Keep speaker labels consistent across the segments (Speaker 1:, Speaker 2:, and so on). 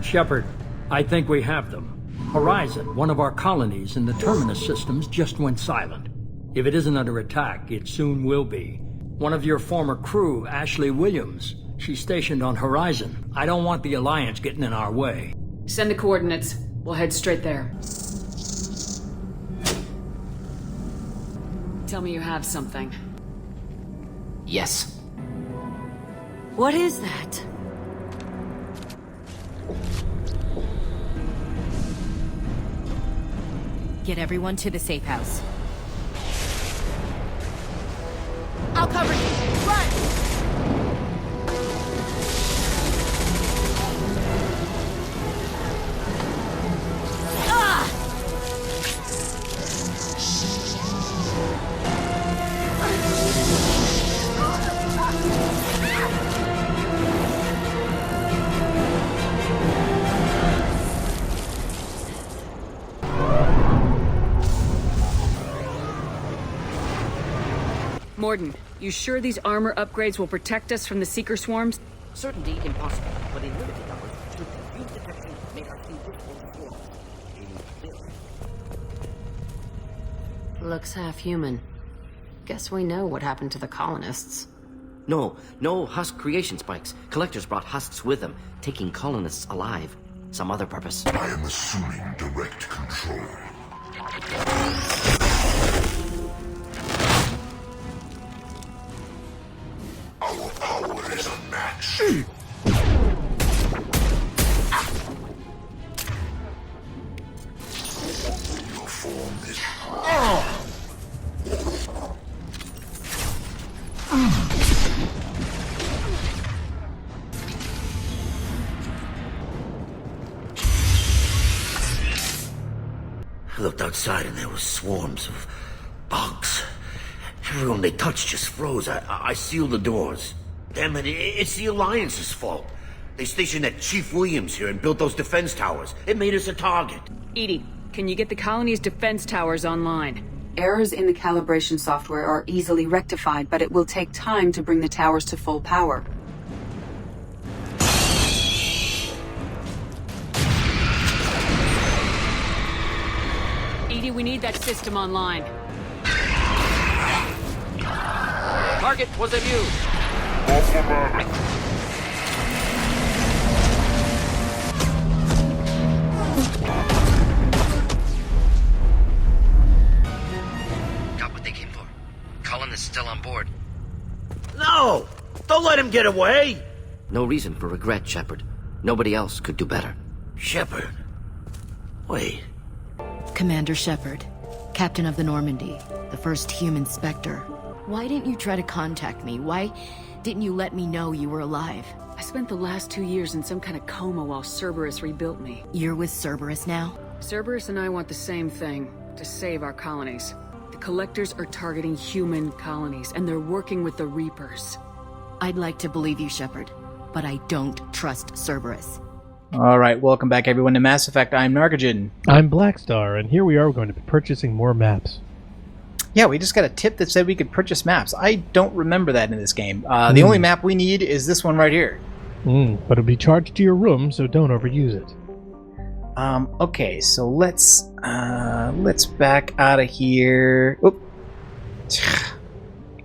Speaker 1: Shepard, I think we have them. Horizon, one of our colonies in the Terminus systems, just went silent. If it isn't under attack, it soon will be. One of your former crew, Ashley Williams, she's stationed on Horizon. I don't want the Alliance getting in our way.
Speaker 2: Send the coordinates. We'll head straight there. Tell me you have something.
Speaker 3: Yes.
Speaker 4: What is that?
Speaker 5: Get everyone to the safe house.
Speaker 4: I'll cover you! Run! Ah!
Speaker 2: Morden, you sure these armor upgrades will protect us from the Seeker swarms?
Speaker 3: Certainty impossible, but in limited numbers, should confuse detection make our team difficult to form.
Speaker 4: Looks half human. Guess we know what happened to the colonists.
Speaker 3: No husk creation spikes. Collectors brought husks with them, taking colonists alive. Some other purpose.
Speaker 6: I am assuming direct control. Our power is unmatched. Your form is...
Speaker 7: I looked outside and there were swarms of bugs. Everyone they touched just froze. I sealed the doors. Damn it, it's the Alliance's fault. They stationed that Chief Williams here and built those defense towers. It made us a target.
Speaker 2: Edie, can you get the colony's defense towers online?
Speaker 8: Errors in the calibration software are easily rectified, but it will take time to bring the towers to full power.
Speaker 2: Edie, we need that system online.
Speaker 3: Target was immune.
Speaker 7: Got what they came for. Cullen is still on board. No! Don't let him get away!
Speaker 3: No reason for regret, Shepard. Nobody else could do better.
Speaker 7: Shepard. Wait.
Speaker 5: Commander Shepard, Captain of the Normandy, the first human Spectre. Why didn't you try to contact me? Why didn't you let me know you were alive?
Speaker 2: I spent the last 2 years in some kind of coma while Cerberus rebuilt me.
Speaker 5: You're with Cerberus now?
Speaker 2: Cerberus and I want the same thing, to save our colonies. The Collectors are targeting human colonies, and they're working with the Reapers.
Speaker 5: I'd like to believe you, Shepard, but I don't trust Cerberus.
Speaker 9: Alright, welcome back everyone to Mass Effect. I'm Narcogen.
Speaker 10: I'm Blackstar, and here we are going to be purchasing more maps.
Speaker 9: Yeah, we just got a tip that said we could purchase maps. I don't remember that in this game. The only map we need is this one right here.
Speaker 10: But it'll be charged to your room, so don't overuse it.
Speaker 9: Okay, so let's back out of here. Oop.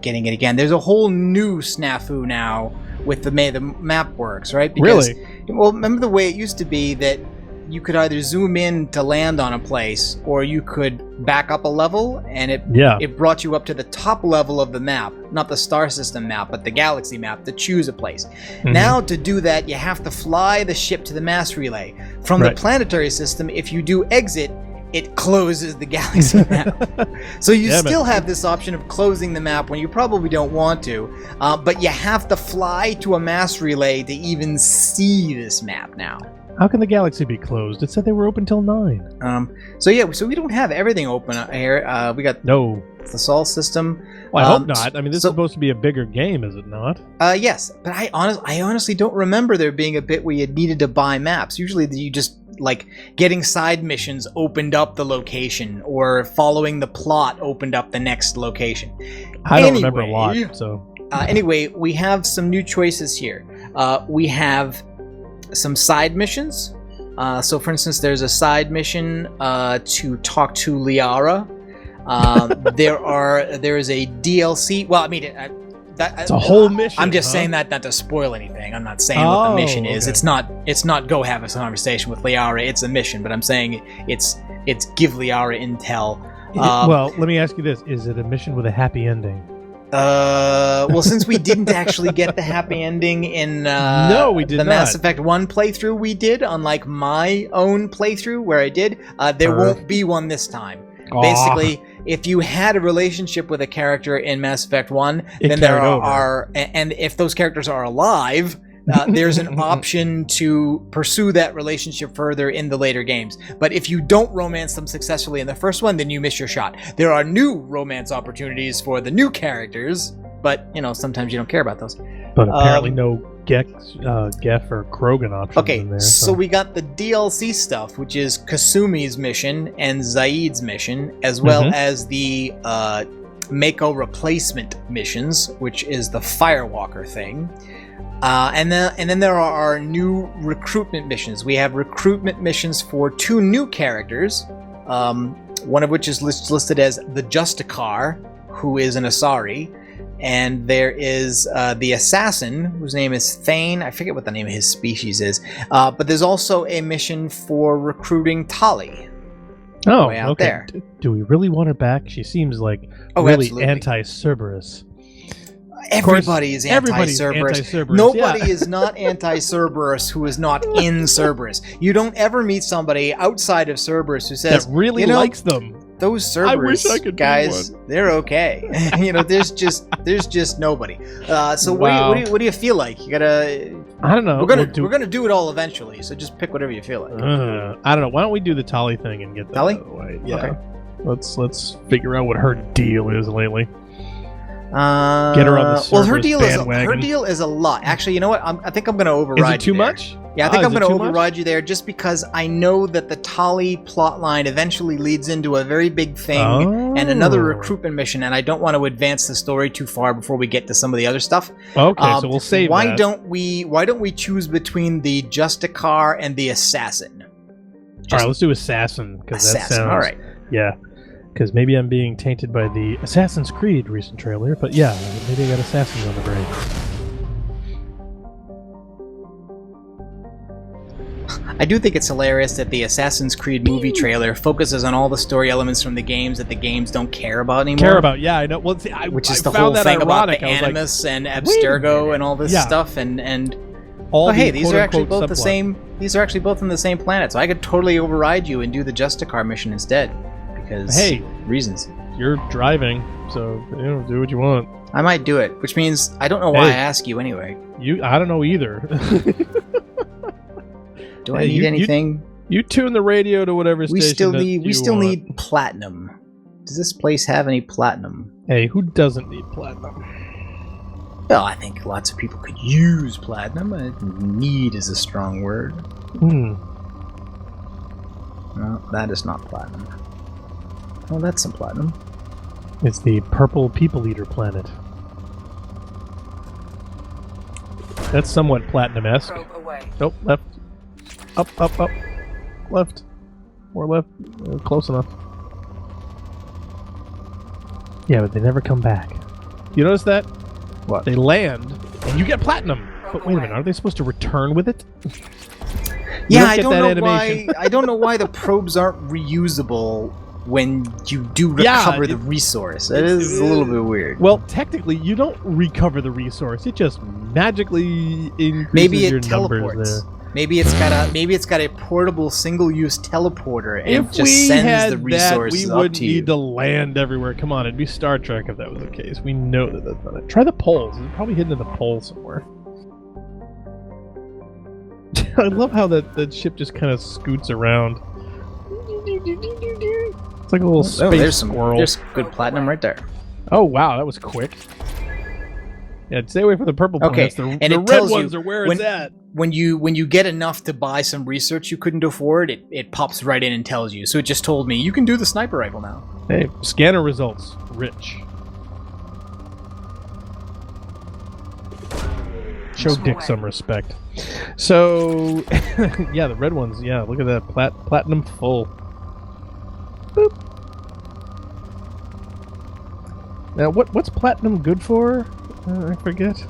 Speaker 9: Getting it again. There's a whole new snafu now with the way the map works, right? Because,
Speaker 10: really?
Speaker 9: Well, remember the way it used to be that you could either zoom in to land on a place, or you could back up a level, and it brought you up to the top level of the map, not the star system map, but the galaxy map, to choose a place. Now, to do that, you have to fly the ship to the mass relay. From the planetary system, if you do exit, it closes the galaxy map. So you still have this option of closing the map when you probably don't want to, but you have to fly to a mass relay to even see this map now.
Speaker 10: How can the galaxy be closed? It said they were open till 9.
Speaker 9: So we don't have everything open here. We got the Tasale system.
Speaker 10: Well, I hope not. I mean, this is supposed to be a bigger game, is it not?
Speaker 9: Yes, but I honestly don't remember there being a bit where you needed to buy maps. Usually you just, like, getting side missions opened up the location, or following the plot opened up the next location.
Speaker 10: I don't remember a lot, so...
Speaker 9: Anyway, we have some new choices here. We have some side missions, So, for instance, there's a side mission to talk to Lera. There is a DLC. Well, I mean,
Speaker 10: it's a whole mission.
Speaker 9: I'm just saying that not to spoil anything. I'm not saying what the mission is.
Speaker 10: Okay.
Speaker 9: It's not go have a conversation with Lera. It's a mission, but I'm saying it's give Lera intel.
Speaker 10: Well, let me ask you this: is it a mission with a happy ending?
Speaker 9: Well, since we didn't actually get the happy ending in
Speaker 10: no, we did
Speaker 9: the
Speaker 10: not.
Speaker 9: Mass Effect 1 playthrough we did, unlike my own playthrough where I did, there won't be one this time.
Speaker 10: Aw.
Speaker 9: Basically, if you had a relationship with a character in Mass Effect 1, then there are and if those characters are alive, there's an option to pursue that relationship further in the later games. But if you don't romance them successfully in the first one, then you miss your shot. There are new romance opportunities for the new characters, but, sometimes you don't care about those.
Speaker 10: But apparently no Geff or Krogan options in there.
Speaker 9: So we got the DLC stuff, which is Kasumi's mission and Zaid's mission, as well as the Mako replacement missions, which is the Firewalker thing. And then there are our new recruitment missions. We have recruitment missions for 2 new characters, one of which is listed as the Justicar, who is an Asari, and there is the Assassin, whose name is Thane. I forget what the name of his species is, but there's also a mission for recruiting Tali.
Speaker 10: Oh,
Speaker 9: way out
Speaker 10: okay.
Speaker 9: there.
Speaker 10: Do we really want her back? She seems like really
Speaker 9: absolutely.
Speaker 10: Anti-Cerberus.
Speaker 9: Everybody is anti-Cerberus.
Speaker 10: anti-Cerberus.
Speaker 9: Nobody is not anti-Cerberus who is not in Cerberus. You don't ever meet somebody outside of Cerberus who says,
Speaker 10: that really likes them.
Speaker 9: Those Cerberus
Speaker 10: I wish I could
Speaker 9: guys, they're okay. There's just nobody. So what do you feel like? You gotta.
Speaker 10: I don't know.
Speaker 9: We're gonna do it all eventually. So just pick whatever you feel like.
Speaker 10: I don't know. Why don't we do the Tali thing and get that out of the way? Yeah.
Speaker 9: Okay.
Speaker 10: Let's figure out what her deal is lately. Get her on the
Speaker 9: well, her
Speaker 10: bandwagon.
Speaker 9: deal is a lot. Actually, you know what? I think I'm going to override.
Speaker 10: Is it too
Speaker 9: you there.
Speaker 10: much?
Speaker 9: Yeah, I think I'm going to override you there, just because I know that the Tali plotline eventually leads into a very big thing and another recruitment mission, and I don't want to advance the story too far before we get to some of the other stuff.
Speaker 10: Okay, so we'll save
Speaker 9: why
Speaker 10: that.
Speaker 9: don't we choose between the Justicar and the Assassin?
Speaker 10: All right, let's do Assassin, because that sounds
Speaker 9: all right.
Speaker 10: Yeah. Because maybe I'm being tainted by the Assassin's Creed recent trailer, but yeah, maybe I got Assassins on the brain.
Speaker 9: I do think it's hilarious that the Assassin's Creed movie trailer focuses on all the story elements from the games that the games don't care about anymore.
Speaker 10: Yeah, I know. Well, see,
Speaker 9: which is
Speaker 10: I
Speaker 9: the whole thing about
Speaker 10: ironic.
Speaker 9: the Animus and Abstergo and all this stuff, and
Speaker 10: all
Speaker 9: hey, these are actually both
Speaker 10: subplot.
Speaker 9: the same. These are actually both in the same planet, so I could totally override you and do the Justicar mission instead. Because reasons.
Speaker 10: You're driving, so do what you want.
Speaker 9: I might do it, which means I don't know why I ask you anyway.
Speaker 10: I don't know either.
Speaker 9: Do I need anything?
Speaker 10: You tune the radio to whatever station
Speaker 9: we still need platinum. Does this place have any platinum?
Speaker 10: Hey, who doesn't need platinum?
Speaker 9: Well, I think lots of people could use platinum. Need is a strong word. No, that is not platinum. Oh, that's some platinum.
Speaker 10: It's the purple people eater planet. That's somewhat platinum-esque. Nope, left. Up. Left. More left. Close enough. Yeah, but they never come back. You notice that?
Speaker 9: What?
Speaker 10: They land, and you get platinum. But wait a minute, aren't they supposed to return with it?
Speaker 9: Yeah, I don't know why the probes aren't reusable when you do recover the resource. It is a little bit weird.
Speaker 10: Well, technically, you don't recover the resource. It just magically increases your numbers there.
Speaker 9: Maybe it's got a portable single-use teleporter and just sends the resources
Speaker 10: we
Speaker 9: up
Speaker 10: wouldn't
Speaker 9: to you.
Speaker 10: need to land everywhere. Come on, it'd be Star Trek if that was the case. We know that that's not it. Try the poles. It's probably hidden in the pole somewhere. I love how that ship just kind of scoots around. It's like a little space squirrel.
Speaker 9: There's good platinum right there.
Speaker 10: Oh wow, that was quick. Yeah, stay away from the purple planets. The red ones are where it's at.
Speaker 9: When you get enough to buy some research you couldn't afford, it pops right in and tells you. So it just told me, you can do the sniper rifle now.
Speaker 10: Hey, scanner results. Rich.
Speaker 8: Systems
Speaker 10: Show Dick some respect. So, yeah, the red ones. Yeah, look at that platinum full. Boop. Now, what's platinum good for? I forget.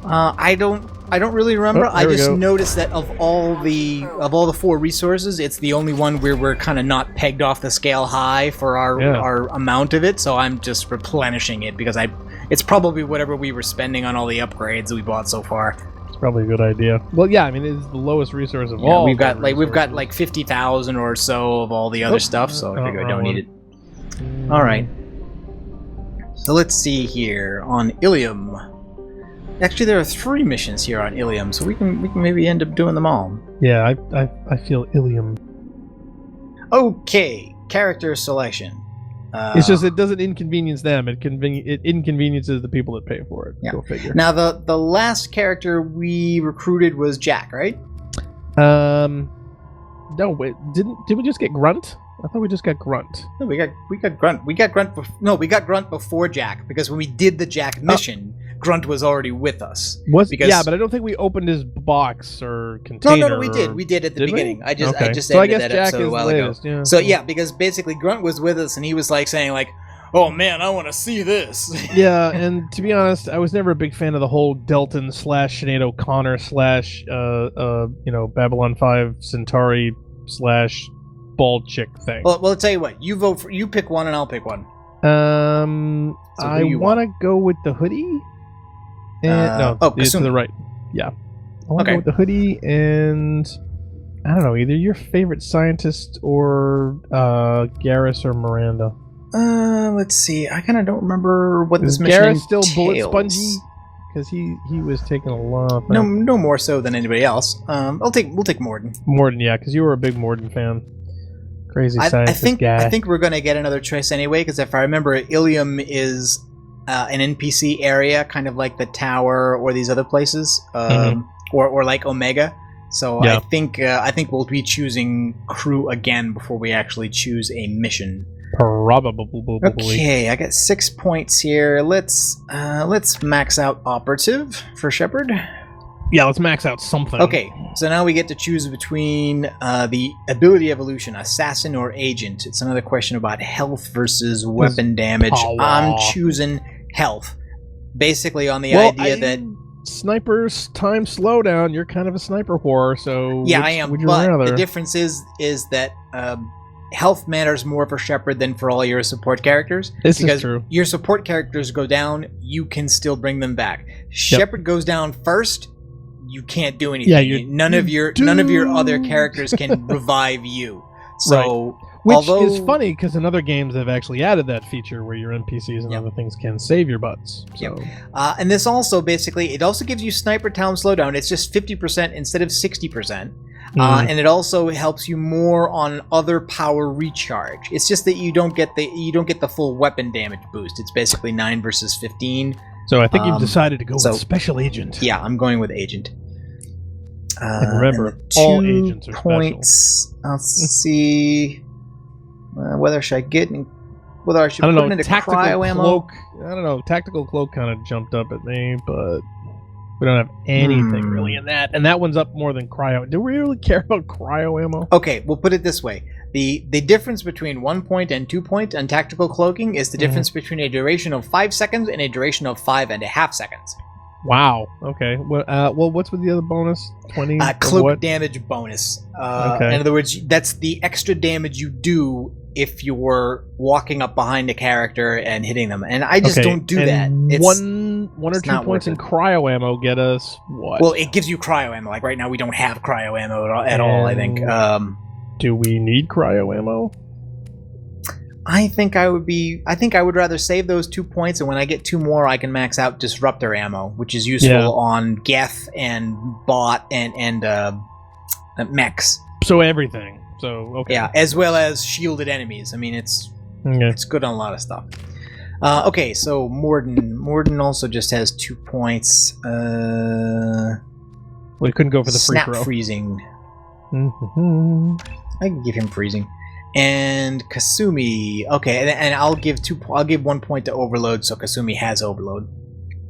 Speaker 9: I don't really remember.
Speaker 10: Oh,
Speaker 9: I
Speaker 10: there we
Speaker 9: just
Speaker 10: go.
Speaker 9: noticed that of all the 4 resources, it's the only one where we're kind of not pegged off the scale high for our amount of it. So I'm just replenishing it because it's probably whatever we were spending on all the upgrades we bought so far.
Speaker 10: It's probably a good idea. Well, yeah, I mean, it's the lowest resource of all.
Speaker 9: We've got like 50,000 or so of all the other stuff. So I figure I don't need it. All right. So let's see here on Ilium. Actually, there are 3 missions here on Ilium, so we can maybe end up doing them all.
Speaker 10: Yeah, I feel Ilium.
Speaker 9: Okay, character selection.
Speaker 10: It's just it doesn't inconvenience them. It inconveniences the people that pay for it.
Speaker 9: Yeah.
Speaker 10: Go figure.
Speaker 9: Now the last character we recruited was Jack, right?
Speaker 10: No, wait, did we just get Grunt? I thought we just got Grunt.
Speaker 9: No, we got Grunt. We got Grunt before Jack because when we did the Jack mission, Grunt was already with us.
Speaker 10: Yeah, but I don't think we opened his box or container.
Speaker 9: No, we did. We did at the beginning.
Speaker 10: We?
Speaker 9: I just
Speaker 10: so I
Speaker 9: edited
Speaker 10: guess
Speaker 9: that
Speaker 10: Jack
Speaker 9: episode
Speaker 10: is
Speaker 9: a while
Speaker 10: latest,
Speaker 9: ago.
Speaker 10: yeah.
Speaker 9: So yeah, because basically Grunt was with us and he was like saying like, "Oh man, I want to see this."
Speaker 10: Yeah, and to be honest, I was never a big fan of the whole Delton / Sinead O'Connor / Babylon 5 Centauri / bald chick thing.
Speaker 9: Well, I'll tell you what. You pick one and I'll pick one.
Speaker 10: I want to go with the hoodie. And, it's to the right. Yeah. I want to go with the hoodie and I don't know, either your favorite scientist or Garrus or Miranda.
Speaker 9: Let's see. I kind of don't remember what this mission
Speaker 10: Garrus still
Speaker 9: entails.
Speaker 10: bullet spongy? Because he was taking a lot.
Speaker 9: No more so than anybody else. We'll take Morden.
Speaker 10: Morden, yeah, because you were a big Morden fan. Crazy scientist guy.
Speaker 9: I think we're going to get another choice anyway, because if I remember, Ilium is an NPC area, kind of like the Tower or these other places, or like Omega. So yeah. I think we'll be choosing crew again before we actually choose a mission.
Speaker 10: Probably.
Speaker 9: Okay, I got 6 points here. Let's max out operative for Shepard.
Speaker 10: Yeah, let's max out something.
Speaker 9: Okay, so now we get to choose between the ability evolution, assassin or agent. It's another question about health versus weapon damage. I'm choosing health. Basically on the idea that
Speaker 10: snipers time slowdown. You're kind of a sniper whore, so
Speaker 9: yeah, I am. But the difference is that health matters more for Shepard than for all your support characters.
Speaker 10: This is true.
Speaker 9: Your support characters go down, you can still bring them back. Shepard goes down first. You can't do anything.
Speaker 10: Yeah,
Speaker 9: none of your other characters can revive you. So,
Speaker 10: right. Which is funny because in other games they've actually added that feature where your NPCs and other things can save your butts. So.
Speaker 9: And this also it also gives you sniper town slowdown. It's just 50% instead of 60%. And it also helps you more on other power recharge. It's just that you don't get the full weapon damage boost. It's basically 9 versus 15.
Speaker 10: So I think you've decided to go with Special Agent.
Speaker 9: Yeah, I'm going with Agent.
Speaker 10: And remember, all agents are
Speaker 9: points. Let's see whether I should put into cryo ammo.
Speaker 10: I don't know. Tactical cloak kind of jumped up at me, but we don't have anything really in that. And that one's up more than cryo. Do we really care about cryo ammo?
Speaker 9: Okay, we'll put it this way. The difference between 1 point and 2 point on tactical cloaking is the difference between a duration of 5 seconds and a duration of 5.5 seconds.
Speaker 10: Wow. Okay. Well, what's with the other bonus? 20?
Speaker 9: Cloak damage bonus. Okay. In other words, that's the extra damage you do if you're walking up behind a character and hitting them. And I just don't do that. It's
Speaker 10: one or 2 points in cryo ammo get us what?
Speaker 9: Well, it gives you cryo ammo. Like right now, we don't have cryo ammo at all. I think.
Speaker 10: Do we need cryo ammo?
Speaker 9: I think I would rather save those 2 points, and when I get 2 more, I can max out disruptor ammo, which is useful on Geth and Bot and mechs.
Speaker 10: So everything. So okay.
Speaker 9: Yeah, as well as shielded enemies. I mean, it's good on a lot of stuff. Okay, so Morden also just has 2 points.
Speaker 10: We couldn't go for the free
Speaker 9: snap
Speaker 10: throw.
Speaker 9: Freezing. I can give him freezing. And Kasumi, okay, and I'll give 1 point to Overload, so Kasumi has Overload,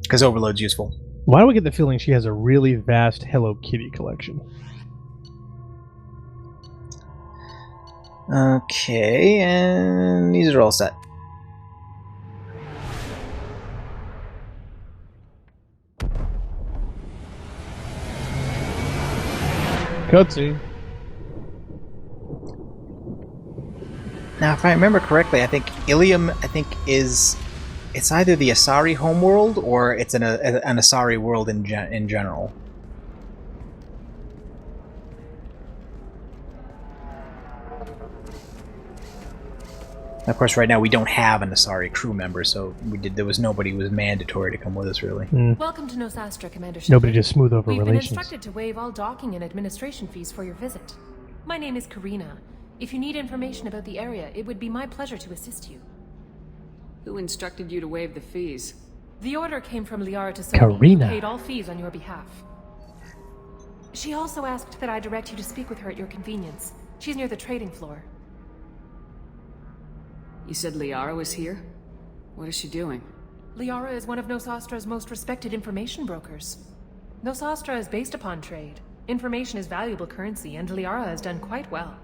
Speaker 9: because Overload's useful.
Speaker 10: Why do I get the feeling she has a really vast Hello Kitty collection?
Speaker 9: Okay, and these are all set.
Speaker 10: Cutscene.
Speaker 9: Now, if I remember correctly, I think Ilium, it's either the Asari homeworld or it's an Asari world in general. Of course, right now we don't have an Asari crew member, so nobody who was mandatory to come with us, really.
Speaker 11: Welcome to Nosastra, Commander Shepard.
Speaker 10: Nobody to smooth over
Speaker 11: We've
Speaker 10: relations.
Speaker 11: Been instructed to waive all docking and administration fees for your visit. My name is Karina. If you need information about the area, it would be my pleasure to assist you.
Speaker 2: Who instructed you to waive the fees?
Speaker 11: The order came from Lera Tasale,
Speaker 10: Karina.
Speaker 11: who paid all fees on your behalf. She also asked that I direct you to speak with her at your convenience. She's near the trading floor.
Speaker 2: You said Liara was here? What is she doing?
Speaker 11: Liara is one of Nosastra's most respected information brokers. Nosastra is based upon trade. Information is valuable currency, and Liara has done quite well.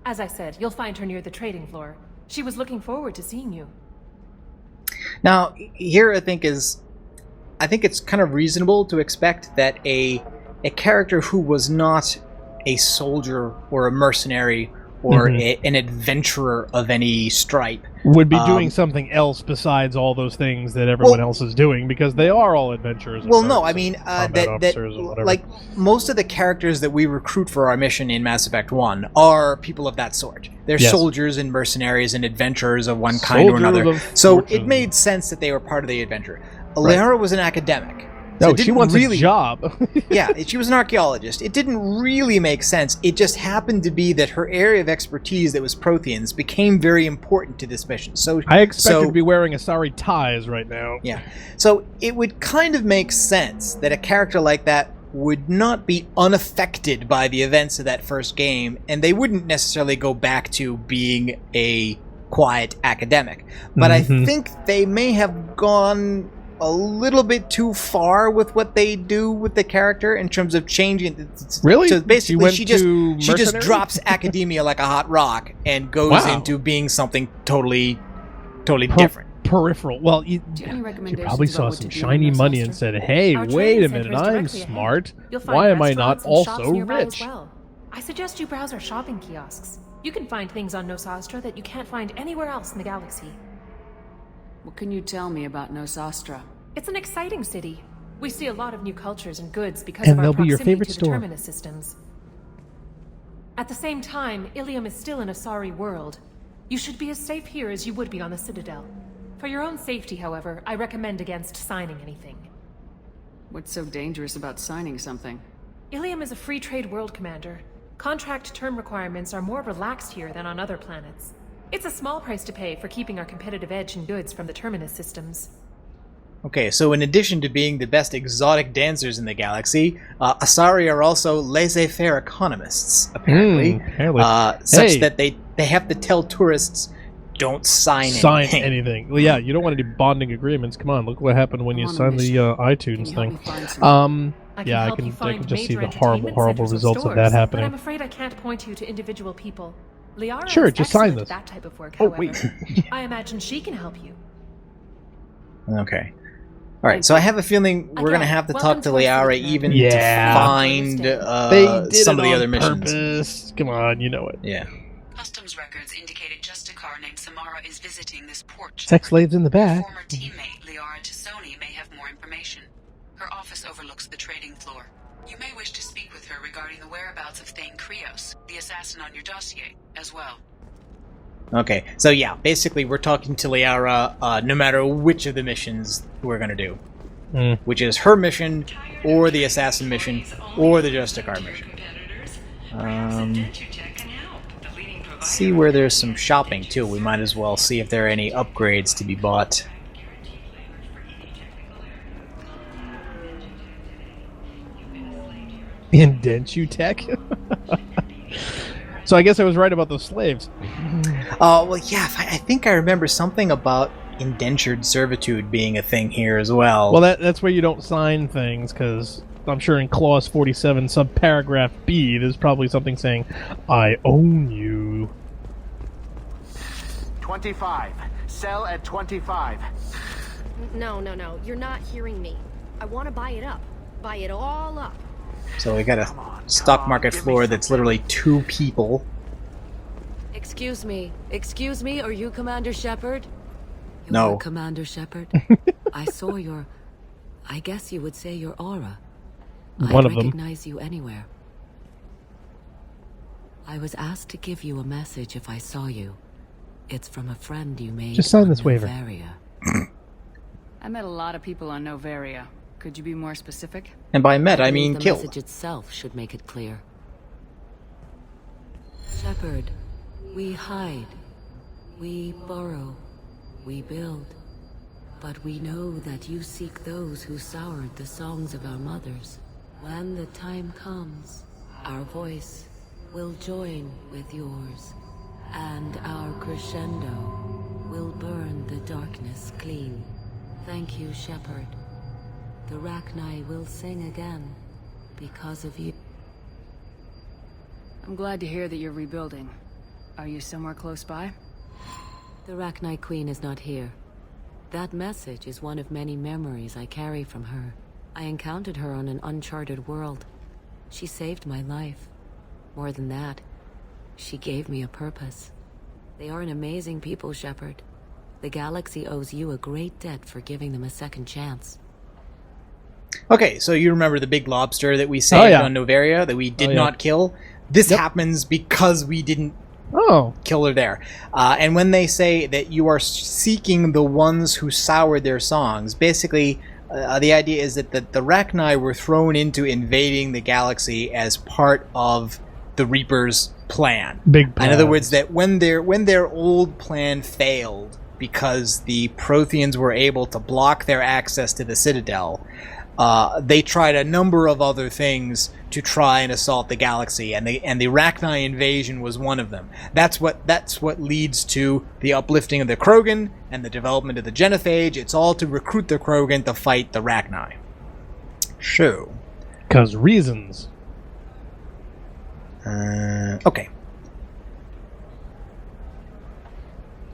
Speaker 11: As I said, you'll find her near the trading floor. She was looking forward to seeing you.
Speaker 9: Now, here I think it's kind of reasonable to expect that a character who was not a soldier or a mercenary or an adventurer of any stripe
Speaker 10: would be doing something else besides all those things that everyone else is doing, because they are all adventurers.
Speaker 9: Well, no, I mean like most of the characters that we recruit for our mission in Mass Effect 1 are people of that sort. They're soldiers and mercenaries and adventurers of one kind or another. So it made sense that they were part of the adventure. Lera was an academic. So
Speaker 10: she wants a job.
Speaker 9: Yeah, she was an archaeologist. It didn't really make sense. It just happened to be that her area of expertise, that was Protheans, became very important to this mission. So
Speaker 10: I expect her to be wearing Asari ties right now.
Speaker 9: Yeah. So it would kind of make sense that a character like that would not be unaffected by the events of that first game, and they wouldn't necessarily go back to being a quiet academic. But I think they may have gone a little bit too far with what they do with the character in terms of changing.
Speaker 10: Really?
Speaker 9: So basically, she just drops academia like a hot rock and goes into being something totally different.
Speaker 10: Peripheral. Well, she probably saw some shiny money and said, "Hey, wait a minute, I'm smart. Why am I not also rich?"
Speaker 11: Well. I suggest you browse our shopping kiosks. You can find things on Nosastra that you can't find anywhere else in the galaxy.
Speaker 2: What can you tell me about Nosastra?
Speaker 11: It's an exciting city. We see a lot of new cultures and goods because of our proximity to the terminus systems. At the same time, Ilium is still an Asari world. You should be as safe here as you would be on the Citadel. For your own safety, however, I recommend against signing anything.
Speaker 2: What's so dangerous about signing something?
Speaker 11: Ilium is a free trade world, Commander. Contract term requirements are more relaxed here than on other planets. It's a small price to pay for keeping our competitive edge in goods from the terminus systems.
Speaker 9: Okay, so in addition to being the best exotic dancers in the galaxy, Asari are also laissez-faire economists, apparently. Such that they have to tell tourists, don't sign anything.
Speaker 10: Well, yeah, you don't want to do bonding agreements. Come on, look what happened when you signed the iTunes thing. I can just see the horrible results of that happening.
Speaker 11: But I'm afraid I can't point you to individual people. Liara
Speaker 10: sure,
Speaker 11: is
Speaker 10: just sign this.
Speaker 11: That type of work, however. I imagine she can help you.
Speaker 9: Okay. All right, so I have a feeling we're going to have to talk to Liara even to find some of the other missions.
Speaker 10: Come on, you know it.
Speaker 9: Yeah.
Speaker 8: Customs records indicated just a car named Samara is visiting this port.
Speaker 10: Sex slaves in the back.
Speaker 8: Former teammate Liara Tasale may have more information. Her office overlooks the trading floor. You may wish to speak with her regarding the whereabouts of Thane Krios, the assassin on your dossier, as well.
Speaker 9: Okay, so yeah, basically we're talking to Liara no matter which of the missions we're going to do. Which is her mission, or the assassin mission, or the Justicar mission. Let's see where there's some shopping too. We might as well see if there are any upgrades to be bought.
Speaker 10: Indent you tech? So I guess I was right about those slaves.
Speaker 9: Well, yeah, I think I remember something about indentured servitude being a thing here as well.
Speaker 10: Well, that's where you don't sign things, because I'm sure in Clause 47, subparagraph B, there's probably something saying, I own you.
Speaker 12: 25. Sell at 25.
Speaker 5: No. You're not hearing me. I want to buy it up. Buy it all up.
Speaker 9: So we got a stock market floor that's literally 2 people.
Speaker 13: Excuse me, are you Commander Shepard?
Speaker 9: No.
Speaker 13: Commander Shepard? I saw your... I guess you would say your aura.
Speaker 10: One
Speaker 13: I'd
Speaker 10: of them.
Speaker 13: recognize you anywhere. I was asked to give you a message if I saw you. It's from a friend you made.
Speaker 10: Just sign this waiver.
Speaker 2: I met a lot of people on Noveria. Could you be more specific?
Speaker 9: And by met, I mean
Speaker 13: the
Speaker 9: killed.
Speaker 13: The message itself should make it clear. Shepard, we hide. We burrow. We build. But we know that you seek those who soured the songs of our mothers. When the time comes, our voice will join with yours, and our crescendo will burn the darkness clean. Thank you, Shepard. The Rachni will sing again because of you.
Speaker 2: I'm glad to hear that you're rebuilding. Are you somewhere close by?
Speaker 13: The Rachni Queen is not here. That message is one of many memories I carry from her. I encountered her on an uncharted world. She saved my life. More than that, she gave me a purpose. They are an amazing people, Shepard. The galaxy owes you a great debt for giving them a second chance.
Speaker 9: Okay, so you remember the big lobster that we saved on Noveria that we did not kill? This happens because we didn't kill her there. And when they say that you are seeking the ones who soured their songs, basically the idea is that the Rachni were thrown into invading the galaxy as part of the Reaper's plan.
Speaker 10: Big plan.
Speaker 9: In other words, that when their old plan failed because the Protheans were able to block their access to the Citadel, they tried a number of other things to try and assault the galaxy, and the Rachni invasion was one of them. That's what leads to the uplifting of the Krogan and the development of the Genophage. It's all to recruit the Krogan to fight the Rachni. So,
Speaker 10: 'cause reasons.
Speaker 9: Okay.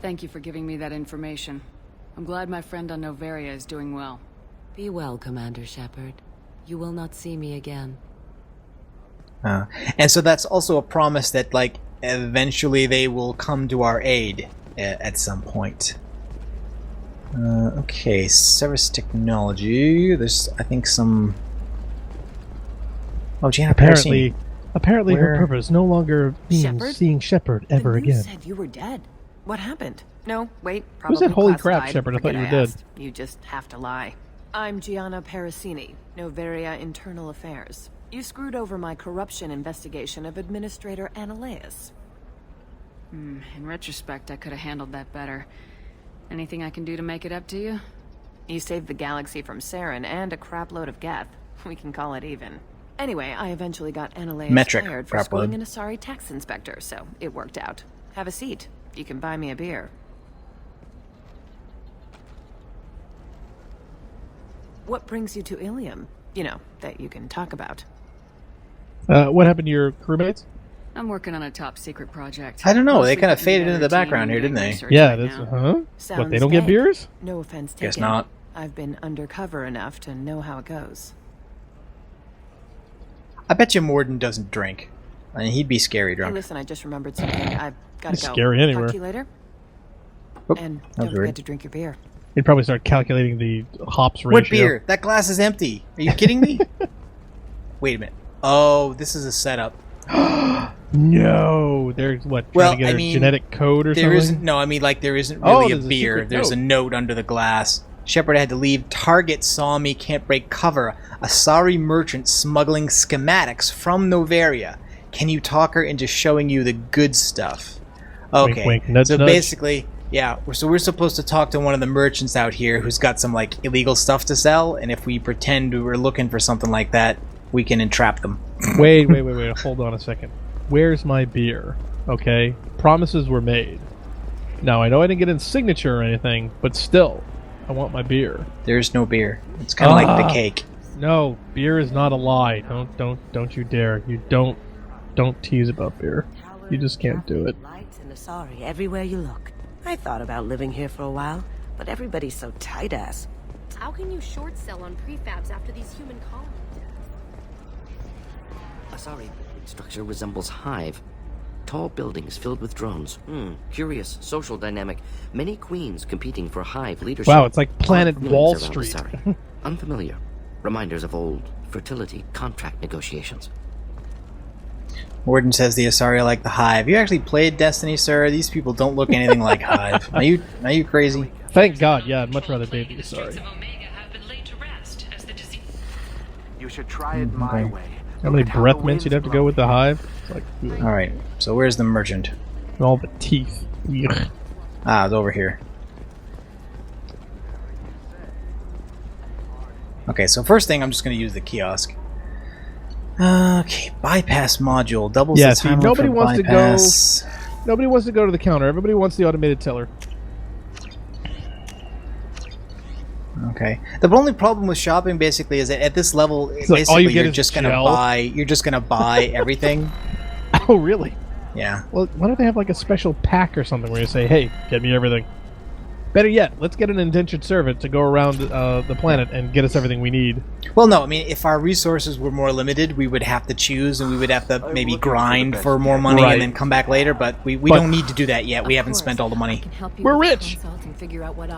Speaker 2: Thank you for giving me that information. I'm glad my friend on Noveria is doing well.
Speaker 13: Be well, Commander Shepard. You will not see me again.
Speaker 9: And so that's also a promise that, like, eventually they will come to our aid at some point. Okay, Service Technology. There's, I think, some... Oh, Gianna Parasini.
Speaker 10: Apparently her purpose no longer means seeing Shepard ever again.
Speaker 14: You said you were dead. What happened? No, wait, probably
Speaker 10: Who said holy crap,
Speaker 14: classified.
Speaker 10: Shepard? I thought you were
Speaker 14: Forget I
Speaker 10: dead.
Speaker 14: asked. You just have to lie. I'm Gianna Parasini, Noveria Internal Affairs. You screwed over my corruption investigation of Administrator Annaleus.
Speaker 2: In retrospect, I could have handled that better. Anything I can do to make it up to you?
Speaker 14: You saved the galaxy from Saren and a crapload of Geth. We can call it even. Anyway, I eventually got Annaleus fired for schooling an Asari tax inspector, so it worked out. Have a seat. You can buy me a beer. What brings you to Ilium? You know, that you can talk about.
Speaker 10: What happened to your crewmates?
Speaker 2: I'm working on a top secret project.
Speaker 9: I don't know. They kind of faded into the background here, didn't they?
Speaker 10: Yeah, that's what, they don't get beers?
Speaker 14: No offense taken.
Speaker 9: Guess not.
Speaker 14: I've been undercover enough to know how it goes.
Speaker 9: I bet you Morden doesn't drink. I mean, he'd be scary drunk.
Speaker 14: Hey, listen, I just remembered something. I've got to go.
Speaker 10: Scary anywhere.
Speaker 14: Talk to you later.
Speaker 9: Oh,
Speaker 14: and don't forget to drink your beer.
Speaker 10: He'd probably start calculating the hops ratio.
Speaker 9: What beer? That glass is empty. Are you kidding me? Wait a minute. Oh, this is a setup.
Speaker 10: No, there's what? Trying to get a genetic code or something?
Speaker 9: Isn't. No, I mean, like, there isn't really a beer. There's a note under the glass. Shepard had to leave. Target saw me. Can't break cover. Asari merchant smuggling schematics from Noveria. Can you talk her into showing you the good stuff? Okay.
Speaker 10: Wink, wink, nudge,
Speaker 9: so
Speaker 10: nudge.
Speaker 9: basically, yeah. So we're supposed to talk to one of the merchants out here who's got some, like, illegal stuff to sell, and if we pretend we're looking for something like that, we can entrap them.
Speaker 10: Wait. Hold on a second. Where's my beer? Okay? Promises were made. Now, I know I didn't get in signature or anything, but still, I want my beer.
Speaker 9: There's no beer. It's kind of like the cake.
Speaker 10: No, beer is not a lie. Don't you dare. You don't tease about beer. You just can't do it.
Speaker 15: Lights in Asari everywhere you look. I thought about living here for a while, but everybody's so tight-ass.
Speaker 16: How can you short sell on prefabs after these human colonies?
Speaker 3: Asari structure resembles hive. Tall buildings filled with drones. Curious social dynamic. Many queens competing for hive leadership.
Speaker 10: Wow, it's like Planet Wall Street.
Speaker 3: Unfamiliar. Reminders of old fertility contract negotiations.
Speaker 9: Warden says the Asari are like the Hive. You actually played Destiny, sir? These people don't look anything like Hive. Are you crazy?
Speaker 10: Thank God, yeah, I'd much rather date the Asari.
Speaker 12: You should try it my way.
Speaker 10: How many breath mints you'd have to go with the Hive? Like,
Speaker 9: alright, so where's the merchant?
Speaker 10: All the teeth.
Speaker 9: Ah, it's over here. Okay, so first thing, I'm just going to use the kiosk. Okay, bypass module doubles the time
Speaker 10: nobody
Speaker 9: for
Speaker 10: wants
Speaker 9: bypass.
Speaker 10: to go. Nobody wants to go to the counter. Everybody wants the automated teller.
Speaker 9: Okay. The only problem with shopping basically is that at this level,
Speaker 10: like
Speaker 9: basically you're just gonna buy everything.
Speaker 10: Oh, really?
Speaker 9: Yeah.
Speaker 10: Well, why don't they have like a special pack or something where you say, "Hey, get me everything." Better yet, let's get an indentured servant to go around the planet and get us everything we need.
Speaker 9: Well, no, I mean, if our resources were more limited, we would have to choose, and we would have to maybe grind for more money and then come back later, but we don't need to do that yet. We haven't spent all the money.
Speaker 10: We're rich!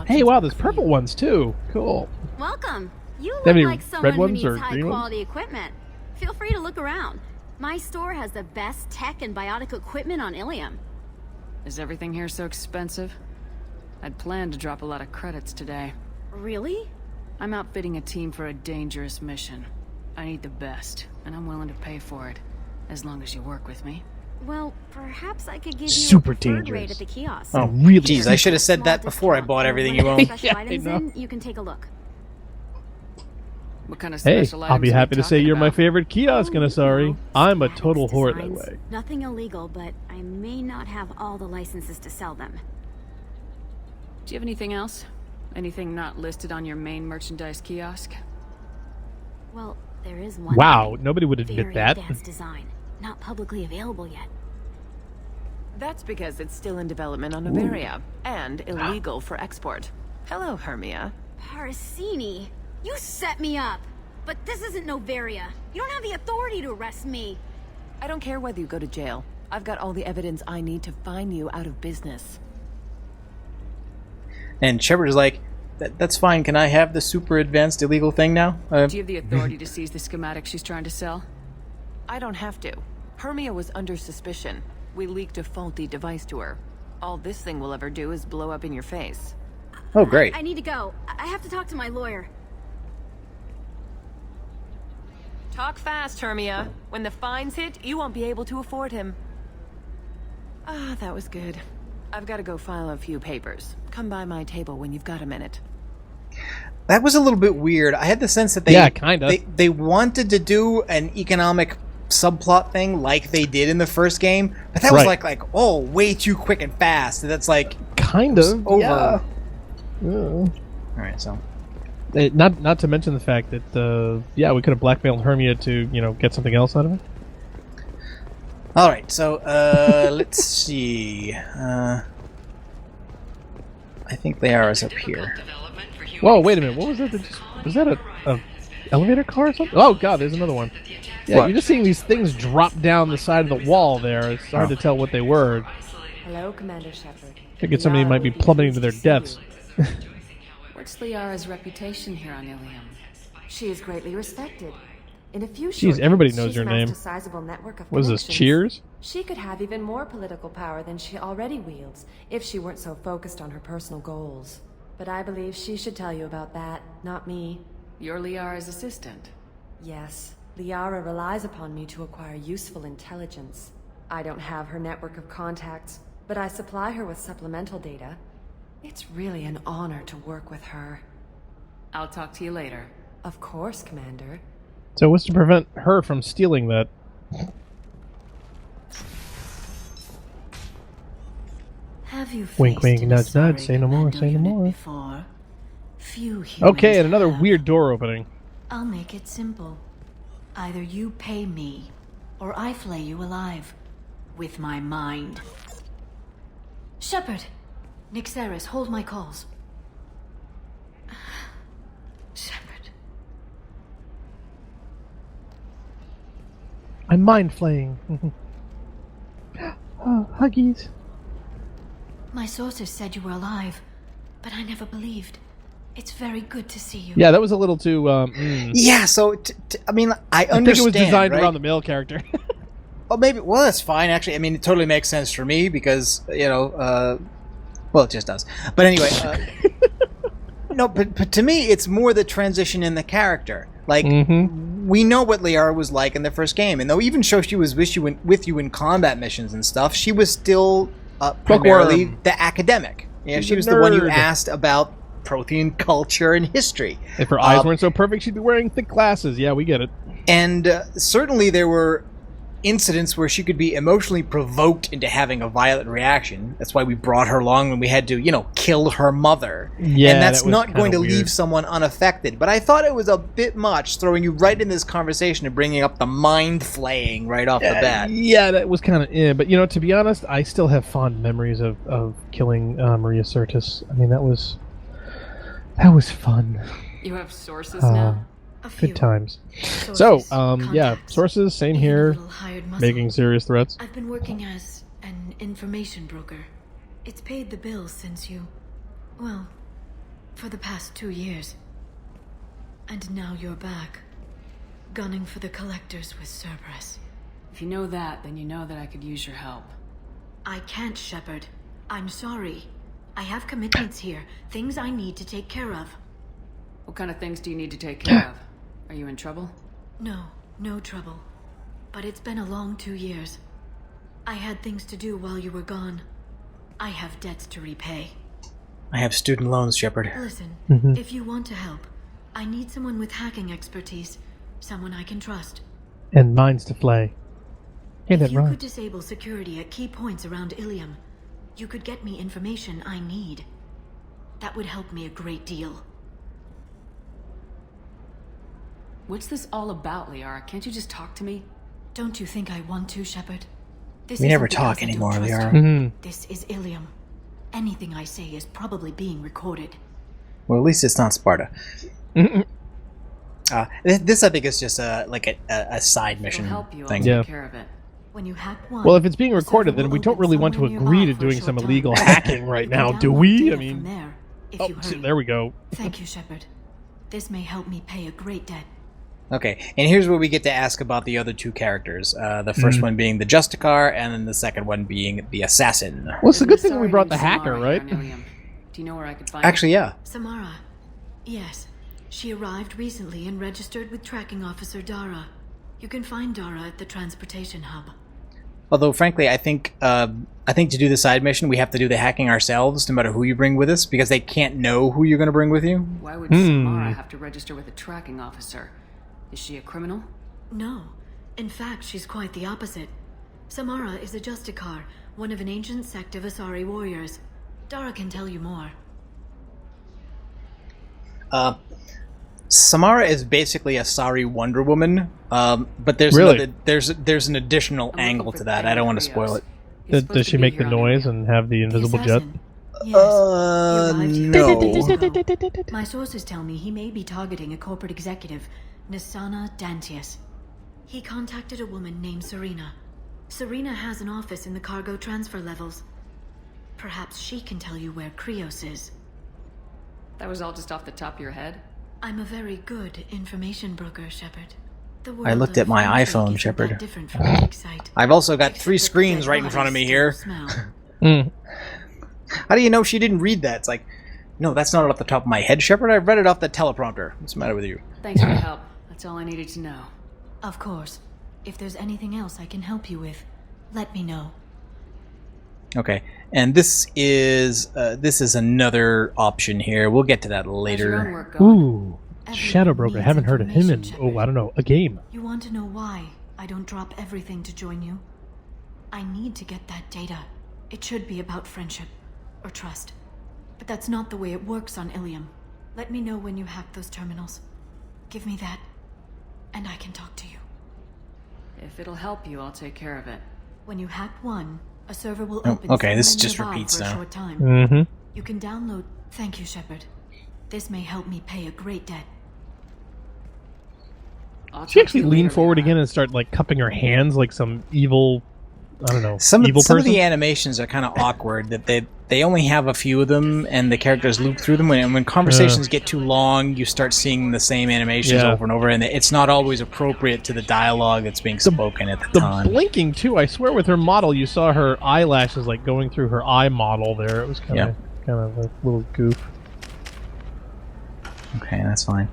Speaker 10: Hey, wow, there's purple ones, too. Cool.
Speaker 16: Welcome. You look like someone who needs high-quality equipment. Feel free to look around. My store has the best tech and biotic equipment on Ilium.
Speaker 2: Is everything here so expensive? I'd planned to drop a lot of credits today.
Speaker 16: Really?
Speaker 2: I'm outfitting a team for a dangerous mission. I need the best, and I'm willing to pay for it, as long as you work with me.
Speaker 16: Well, perhaps I could give you
Speaker 10: super
Speaker 16: a preferred
Speaker 10: dangerous
Speaker 16: rate at the kiosk.
Speaker 10: Oh, really?
Speaker 9: Jeez, I should have said that before I bought everything you own.
Speaker 16: Special items in, you can take a look.
Speaker 2: What kind of
Speaker 10: Hey,
Speaker 2: special
Speaker 10: I'll be
Speaker 2: items are
Speaker 10: happy
Speaker 2: we
Speaker 10: to say
Speaker 2: talking
Speaker 10: you're my
Speaker 2: about?
Speaker 10: favorite kiosk in Asari.
Speaker 16: No,
Speaker 10: I'm a total whore that
Speaker 16: designs.
Speaker 10: way.
Speaker 16: Nothing illegal, but I may not have all the licenses to sell them.
Speaker 2: Do you have anything else? Anything not listed on your main merchandise kiosk?
Speaker 16: Well, there is one.
Speaker 10: Wow, nobody would admit
Speaker 16: very
Speaker 10: that.
Speaker 16: advanced design, not publicly available yet.
Speaker 14: That's because it's still in development on Noveria, and illegal for export. Hello, Hermia.
Speaker 16: Parasini, you set me up! But this isn't Noveria. You don't have the authority to arrest me.
Speaker 14: I don't care whether you go to jail. I've got all the evidence I need to find you out of business.
Speaker 9: And Shepard is like, that's fine, can I have the super advanced illegal thing now?
Speaker 2: Do you have the authority to seize the schematic she's trying to sell?
Speaker 14: I don't have to. Hermia was under suspicion. We leaked a faulty device to her. All this thing will ever do is blow up in your face.
Speaker 9: Oh, great.
Speaker 16: I need to go. I have to talk to my lawyer.
Speaker 14: Talk fast, Hermia. When the fines hit, you won't be able to afford him. Ah, that was good. I've got to go file a few papers. Come by my table when you've got a minute.
Speaker 9: That was a little bit weird. I had the sense that they wanted to do an economic subplot thing like they did in the first game, but that was like way too quick and fast. That's like
Speaker 10: kind of
Speaker 9: over.
Speaker 10: Yeah.
Speaker 9: All right, so
Speaker 10: not to mention the fact that we could have blackmailed Hermia to get something else out of it.
Speaker 9: All right, so let's see. I think Lera's up here.
Speaker 10: Whoa, wait a minute. What was that? Was that a elevator car or something? Oh god, there's another one. Yeah,
Speaker 9: What?
Speaker 10: you're just seeing these things drop down the side of the wall there. It's hard to tell what they were.
Speaker 11: Hello, Commander Shepard.
Speaker 10: Figured somebody might be plummeting to their deaths.
Speaker 11: What's Liara's reputation here on Ilium? She is greatly respected. In a few
Speaker 10: Jeez,
Speaker 11: short
Speaker 10: everybody
Speaker 11: years,
Speaker 10: knows
Speaker 11: she's
Speaker 10: your
Speaker 11: amassed
Speaker 10: name.
Speaker 11: a sizable network of
Speaker 10: What is this,
Speaker 11: connections.
Speaker 10: Cheers?
Speaker 11: She could have even more political power than she already wields if she weren't so focused on her personal goals. But I believe she should tell you about that, not me.
Speaker 2: You're Liara's assistant.
Speaker 11: Yes, Liara relies upon me to acquire useful intelligence. I don't have her network of contacts, but I supply her with supplemental data. It's really an honor to work with her.
Speaker 2: I'll talk to you later.
Speaker 11: Of course, Commander.
Speaker 10: So what's to prevent her from stealing that?
Speaker 13: Have you
Speaker 10: wink, wink, nudge, nudge. Say no more, say no more. Okay, and another weird door opening.
Speaker 17: I'll make it simple. Either you pay me, or I flay you alive. With my mind. Shepard! Nixeris, hold my calls. Shepard.
Speaker 10: I'm mind flaying. Oh, huggies.
Speaker 17: My sources said you were alive, but I never believed. It's very good to see you.
Speaker 10: Yeah, that was a little too.
Speaker 9: Yeah, so I mean, I understand.
Speaker 10: think it was designed
Speaker 9: right?
Speaker 10: around the male character.
Speaker 9: Oh, maybe. Well, that's fine. Actually, I mean, it totally makes sense for me because well, it just does. But anyway, no. But to me, it's more the transition in the character. Like we know what Liara was like in the first game, and though even though she was with you in combat missions and stuff, she was still primarily the academic. Yeah, she was the one you asked about Prothean culture and history.
Speaker 10: If her eyes weren't so perfect, she'd be wearing thick glasses. Yeah, we get it.
Speaker 9: And certainly there were incidents where she could be emotionally provoked into having a violent reaction. That's why we brought her along when we had to, kill her mother.
Speaker 10: Yeah,
Speaker 9: and that's
Speaker 10: that
Speaker 9: not going to
Speaker 10: weird.
Speaker 9: leave someone unaffected. But I thought it was a bit much throwing you right in this conversation and bringing up the mind flaying right off the bat.
Speaker 10: Yeah, that was kind of but to be honest, I still have fond memories of killing Maria Sirtis. I mean, that was fun.
Speaker 2: You have sources now?
Speaker 10: Good times. So, yeah, sources, same here, making serious threats.
Speaker 17: I've been working as an information broker. It's paid the bills since for the past 2 years. And now you're back, gunning for the collectors with Cerberus.
Speaker 2: If you know that, then you know that I could use your help.
Speaker 17: I can't, Shepard. I'm sorry. I have commitments here, things I need to take care of.
Speaker 2: What kind of things do you need to take care of? Are you in trouble?
Speaker 17: No trouble. But it's been a long 2 years. I had things to do while you were gone. I have debts to repay.
Speaker 9: I have student loans, Shepard.
Speaker 17: Listen, if you want to help, I need someone with hacking expertise. Someone I can trust.
Speaker 10: And minds to flay. Hey,
Speaker 17: if you could disable security at key points around Ilium, you could get me information I need. That would help me a great deal.
Speaker 2: What's this all about, Liara? Can't you just talk to me?
Speaker 17: Don't you think I want to, Shepard?
Speaker 9: We never talk anymore, Liara.
Speaker 17: This is Ilium. Anything I say is probably being recorded.
Speaker 9: Well, at least it's not Sparta. This, I think, is just a side mission thing.
Speaker 2: Take care of it.
Speaker 17: When you hack one,
Speaker 10: well, if it's being recorded, then we don't really want to agree to doing some illegal hacking right now, do we? I mean, there we go.
Speaker 17: Thank you, Shepard. This may help me pay a great debt.
Speaker 9: Okay, and here's where we get to ask about the other two characters. The first one being the Justicar, and then the second one being the Assassin.
Speaker 10: Well, it's a good thing we brought the hacker, right?
Speaker 2: Do you know where I could find
Speaker 9: Actually, yeah.
Speaker 17: Samara. Yes. She arrived recently and registered with Tracking Officer Dara. You can find Dara at the transportation hub.
Speaker 9: Although, frankly, I think to do the side mission, we have to do the hacking ourselves, no matter who you bring with us, because they can't know who you're going to bring with you.
Speaker 2: Why would Samara have to register with a tracking officer? Is she a criminal?
Speaker 17: No. In fact, she's quite the opposite. Samara is a Justicar, one of an ancient sect of Asari warriors. Dara can tell you more.
Speaker 9: Samara is basically a Asari Wonder Woman, but there's there's an additional angle to that. I don't want to spoil it.
Speaker 10: Does she make the noise and have the invisible jet?
Speaker 17: Yes.
Speaker 9: No.
Speaker 17: My sources tell me he may be targeting a corporate executive, Nisana Dantius. He contacted a woman named Serena. Serena has an office in the cargo transfer levels. Perhaps she can tell you where Krios is.
Speaker 2: That was all just off the top of your head?
Speaker 17: I'm a very good information broker, Shepard.
Speaker 9: I looked at my iPhone, Shepard. I've also got 3 screens right in front of me here. How do you know she didn't read that? It's like, no, that's not off the top of my head, Shepard. I read it off the teleprompter. What's the matter with you?
Speaker 2: Thanks for the help. That's all I needed to know.
Speaker 17: Of course. If there's anything else I can help you with, let me know.
Speaker 9: Okay, and this is another option here. We'll get to that later.
Speaker 10: Ooh, Shadow Broker. I haven't heard of him in, I don't know, a game.
Speaker 17: You want to know why I don't drop everything to join you? I need to get that data. It should be about friendship. or trust. But that's not the way it works on Ilium. Let me know when you hack those terminals. Give me that, and I can talk to you.
Speaker 2: If it'll help you, I'll take care of it.
Speaker 17: When you hack one, a server will open
Speaker 9: okay, this just
Speaker 17: nearby
Speaker 9: repeats
Speaker 17: for a
Speaker 9: now.
Speaker 17: short time.
Speaker 10: Mm-hmm.
Speaker 17: You can download... Thank you, Shepard. This may help me pay a great debt.
Speaker 10: She actually lean forward again and start like cupping her hands like some evil, I don't know,
Speaker 9: some
Speaker 10: evil
Speaker 9: of
Speaker 10: person?
Speaker 9: the animations are kind of awkward. That they only have a few of them, and the characters loop through them. And when conversations get too long, you start seeing the same animations over and over, and it's not always appropriate to the dialogue that's being spoken at the time.
Speaker 10: The blinking too. I swear, with her model, you saw her eyelashes like going through her eye model there. It was kind of a little goof.
Speaker 9: Okay, that's fine.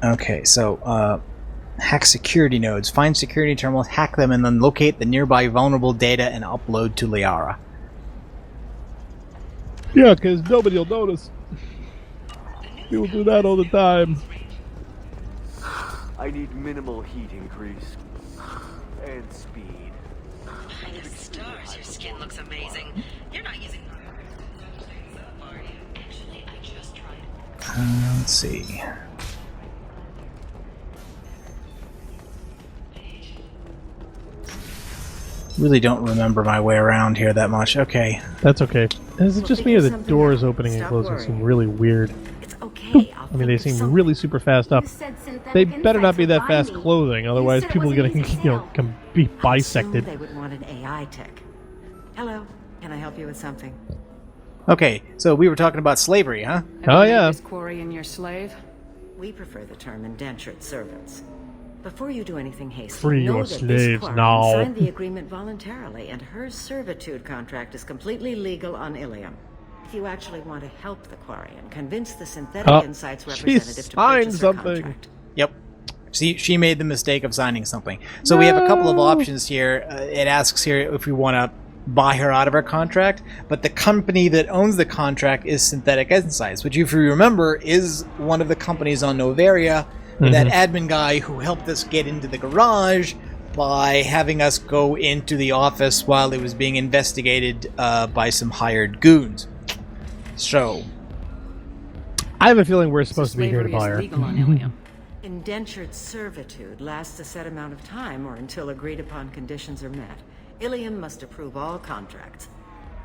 Speaker 9: Okay, so hack security nodes. Find security terminals, hack them, and then locate the nearby vulnerable data and upload to Lera.
Speaker 10: Yeah, because nobody will notice. People do that all the time.
Speaker 12: I need minimal heat increase. And speed.
Speaker 8: By the stars, your skin looks amazing. You're not using... Actually, I just tried.
Speaker 9: Let's see. Really don't remember my way around here that much. Okay.
Speaker 10: That's okay. Is it just me or the doors opening and closing seem really weird?
Speaker 15: It's okay.
Speaker 10: I mean, they seem really super fast up. They better not be that fast closing, otherwise people are going to be bisected.
Speaker 15: They would want an AI tech. Hello, can I help you with something?
Speaker 9: Okay, so we were talking about slavery, huh?
Speaker 10: Oh yeah.
Speaker 2: Is Quarian your slave?
Speaker 15: We prefer the term indentured servants. Before you do anything hasty,
Speaker 10: Free
Speaker 15: know
Speaker 10: your
Speaker 15: that
Speaker 10: slaves
Speaker 15: this Quarian
Speaker 10: now.
Speaker 15: signed the agreement voluntarily, and her servitude contract is completely legal on Ilium. If you actually want to help the Quarian, convince the Synthetic Insights representative to purchase her contract.
Speaker 9: Yep. She made the mistake of signing something. So we have a couple of options here. It asks here if we want to buy her out of her contract, but the company that owns the contract is Synthetic Insights, which, if you remember, is one of the companies on Novaria. That admin guy who helped us get into the garage by having us go into the office while it was being investigated by some hired goons. So,
Speaker 10: I have a feeling we're supposed to be here to buy her.
Speaker 15: Indentured servitude lasts a set amount of time or until agreed upon conditions are met. Ilium must approve all contracts.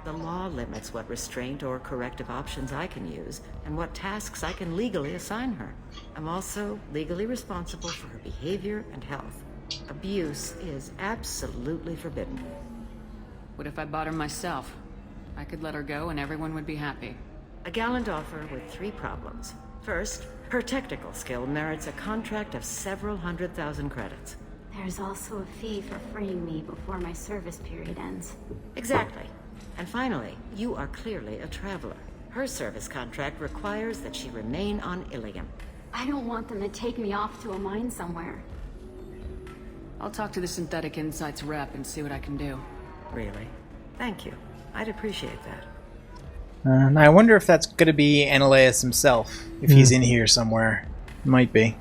Speaker 15: The law limits what restraint or corrective options I can use and what tasks I can legally assign her. I'm also legally responsible for her behavior and health. Abuse is absolutely forbidden.
Speaker 2: What if I bought her myself? I could let her go and everyone would be happy.
Speaker 15: A gallant offer with 3 problems. First, her technical skill merits a contract of several 100,000 credits.
Speaker 16: There's also a fee for freeing me before my service period ends.
Speaker 15: Exactly. And finally, you are clearly a traveler. Her service contract requires that she remain on Ilium.
Speaker 16: I don't want them to take me off to a mine somewhere.
Speaker 2: I'll talk to the Synthetic Insights rep and see what I can do.
Speaker 15: Really? Thank you. I'd appreciate that.
Speaker 9: I wonder if that's going to be Ananias himself, if he's in here somewhere. Might be.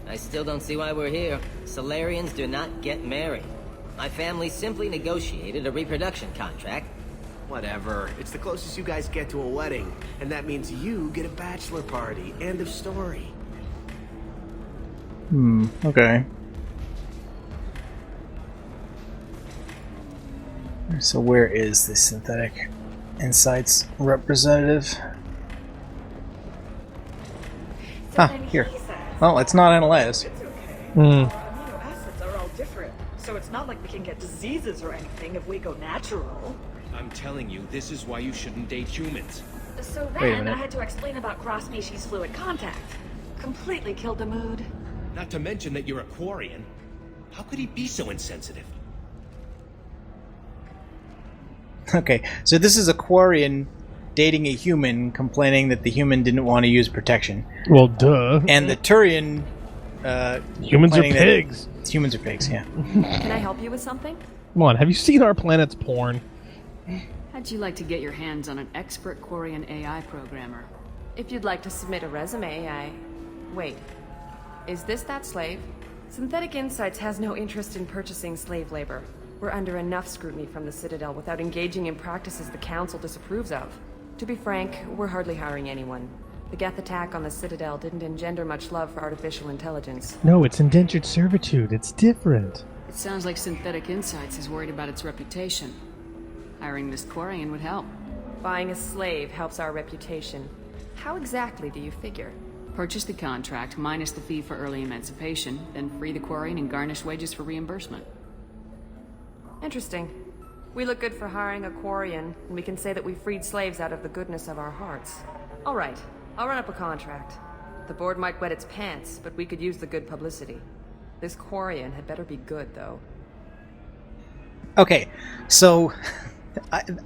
Speaker 3: I still don't see why we're here. Solarians do not get married. My family simply negotiated a reproduction contract.
Speaker 12: Whatever. It's the closest you guys get to a wedding. And that means you get a bachelor party. End of story.
Speaker 9: Okay. So where is the Synthetic Insights representative? Here. Well, it's not Ananias.
Speaker 18: Amino acids are all different, so it's not like we can get diseases or anything if we go natural.
Speaker 19: I'm telling you, this is why you shouldn't date humans.
Speaker 18: So then I had to explain about cross-species fluid contact. Completely killed the mood.
Speaker 19: Not to mention that you're a Quarian. How could he be so insensitive?
Speaker 9: Okay, so this is a Quarian dating a human, complaining that the human didn't want to use protection.
Speaker 10: Well, duh.
Speaker 9: And the Turian...
Speaker 10: humans are pigs.
Speaker 9: Humans are pigs, yeah.
Speaker 14: Can I help you with something?
Speaker 10: Come on, have you seen our planet's porn?
Speaker 2: How'd you like to get your hands on an expert Quarian AI programmer?
Speaker 14: If you'd like to submit a resume, Wait. Is this that slave? Synthetic Insights has no interest in purchasing slave labor. We're under enough scrutiny from the Citadel without engaging in practices the Council disapproves of. To be frank, we're hardly hiring anyone. The Geth attack on the Citadel didn't engender much love for artificial intelligence.
Speaker 10: No, it's indentured servitude. It's different.
Speaker 2: It sounds like Synthetic Insights is worried about its reputation. Hiring this Quarian would help.
Speaker 14: Buying a slave helps our reputation. How exactly do you figure?
Speaker 2: Purchase the contract, minus the fee for early emancipation, then free the Quarian and garnish wages for reimbursement.
Speaker 14: Interesting. We look good for hiring a Quarian, and we can say that we freed slaves out of the goodness of our hearts. All right, I'll run up a contract. The board might wet its pants, but we could use the good publicity. This Quarian had better be good, though.
Speaker 9: Okay, so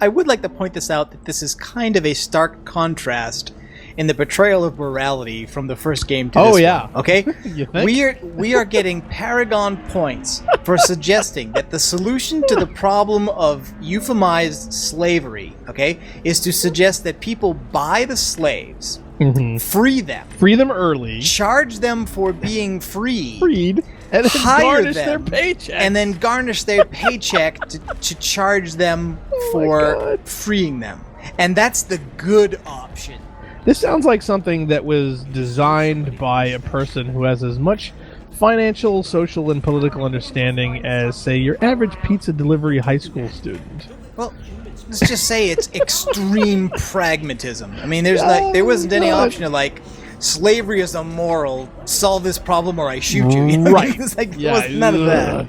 Speaker 9: I would like to point this out that this is kind of a stark contrast in the portrayal of morality from the first game to this one, okay?
Speaker 10: You think?
Speaker 9: We are getting Paragon points for suggesting that the solution to the problem of euphemized slavery, okay, is to suggest that people buy the slaves, free them
Speaker 10: early,
Speaker 9: charge them for being freed,
Speaker 10: and then
Speaker 9: hire
Speaker 10: garnish
Speaker 9: them,
Speaker 10: their paycheck,
Speaker 9: and then garnish their paycheck to charge them for freeing them. And that's the good option.
Speaker 10: This sounds like something that was designed by a person who has as much financial, social, and political understanding as, say, your average pizza delivery high school student.
Speaker 9: Well, let's just say it's extreme pragmatism. I mean, there wasn't any option of like, slavery is immoral, solve this problem or I shoot you. You know?
Speaker 10: Right.
Speaker 9: It's like, there was none of that.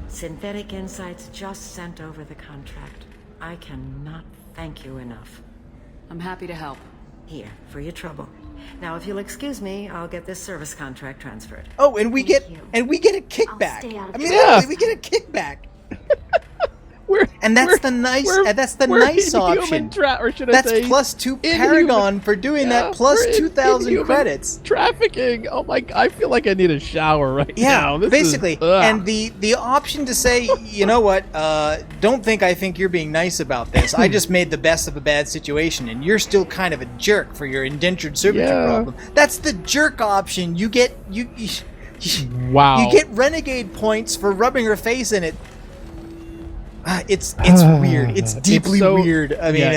Speaker 15: Synthetic Insights just sent over the contract. I cannot thank you enough.
Speaker 2: I'm happy to help.
Speaker 15: Here, for your trouble. Now, if you'll excuse me, I'll get this service contract transferred.
Speaker 9: Oh, and we get a kickback. I mean, we get a kickback. And that's the nice option. That's plus 2 Paragon for doing that, plus 2,000 credits.
Speaker 10: Trafficking. Oh my! I feel like I need a shower right now.
Speaker 9: Yeah, basically. And the option to say, you know what? Don't think I think you're being nice about this. I just made the best of a bad situation, and you're still kind of a jerk for your indentured servitude problem. That's the jerk option. You get
Speaker 10: wow.
Speaker 9: You get renegade points for rubbing her face in it. It's weird. It's deeply weird. I mean,